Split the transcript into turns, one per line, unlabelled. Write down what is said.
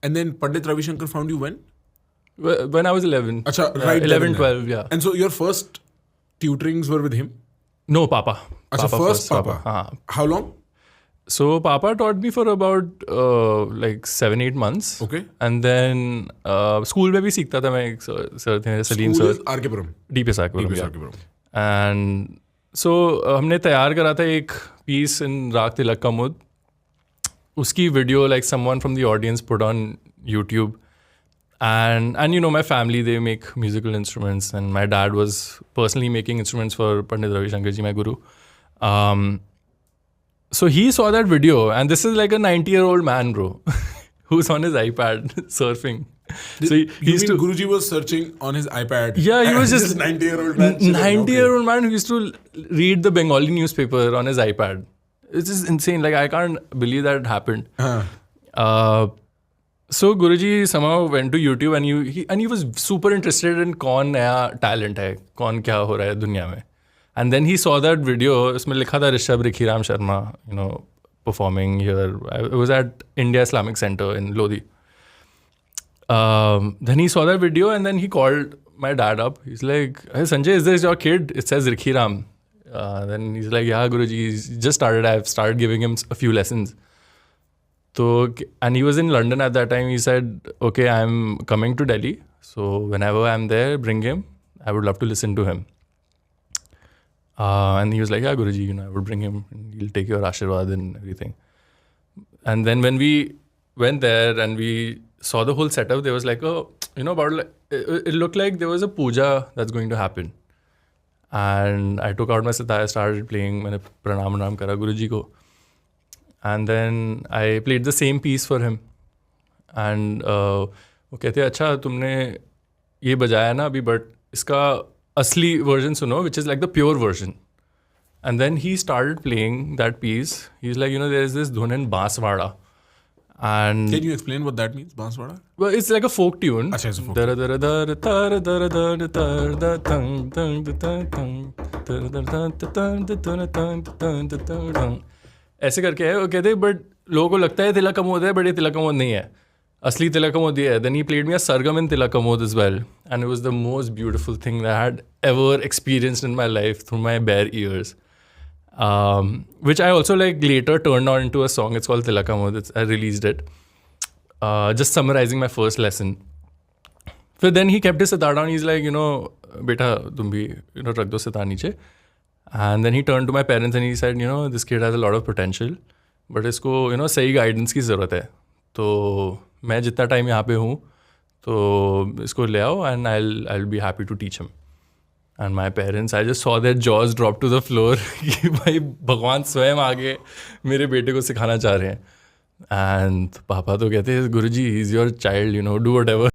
And then Pandit Ravi Shankar found you when?
When I was 11.
Acha, right.
11, 12, yeah.
And so your first tutorings were with him?
No, Papa.
Acha, first Papa.
Haan.
How long?
So Papa taught me for about like 7-8 months.
Okay.
And then school में भी सीखता था मैं एक sir थे Salim
School
sir.
is R.K. Puram.
DPS R.K. Puram.
DPS
yeah.
R.K. Puram.
And so हमने तैयार करा था एक piece in राग तिलक का मुद. उसकी video like someone from the audience put on YouTube. And you know, my family, they make musical instruments, and my dad was personally making instruments for Pandit Ravi Shankar ji, my guru. So he saw that video, and this is like a 90-year-old man, bro, who's on his iPad surfing. So he used to,
Guruji was searching on his iPad.
Yeah, he was just
90-year-old man.
90-year-old man who used to read the Bengali newspaper on his iPad. It's just insane. Like, I can't believe that happened. So Guruji somehow went to YouTube and he was super interested in कौन नया talent है, कौन क्या हो रहा है दुनिया में. And then he saw that video. उसमें लिखा था Rishabh Rikhiram Sharma, you know, performing here. It was at India Islamic Center in Lodi. Then he saw that video and then he called my dad up. He's like, "Hey Sanjay, is this your kid? It says Rikhiram." Then he's like, "Yeah, Guruji, he's just started. I've started giving him a few lessons." So, and he was in London at that time. He said, "Okay, I'm coming to Delhi. So whenever I'm there, bring him. I would love to listen to him." And he was like, "Yeah, Guruji, you know, I would bring him. And he'll take your Ashirwad and everything." And then when we went there and we saw the whole setup, there was like, you know, about like, it looked like there was a puja that's going to happen. And I took out my sitar, I started playing, मैंने pranam करा Guruji को. And then I played the same piece for him. And वो कहते अच्छा तुमने ये बजाया ना अभी, but इसका असली version सुनो, which is like the pure version. And then he started playing that piece. He's like, you know, there is this dhun in Banswara. And
can you explain what that means, Banswara?
Well, it's like a folk tune.
Achha, it's a folk
tune. ऐसे करके है. वो कहते but लोगों को लगता है तिलक कमोद है, बट ये तिलक कमोद नहीं है. असली तिलक कमोद ये है. Then he played me a sargam in Tilak Kamod as well, and it was the most beautiful thing that I had ever experienced in my life through my bare ears. Which I also like later turned on into a song. It's called Tilak Kamod. I released it. Just summarizing my first lesson. But then he kept his sitar down. He's like, you know, beta, tum bhi, you know, rakh do sitar niche. And then he turned to my parents and he said, you know, this kid has a lot of potential, but isko, you know, sahi guidance की ज़रूरत है. तो मैं जितना time यहाँ पे हूँ, तो इसको ले आओ and I'll be happy to teach him. And my parents, I just saw their jaws drop to the floor कि भाई भगवान स्वयं आगे मेरे बेटे को सिखाना चाह रहे हैं. And पापा तो कहते हैं, गुरुजी, he's your child, you know, do whatever.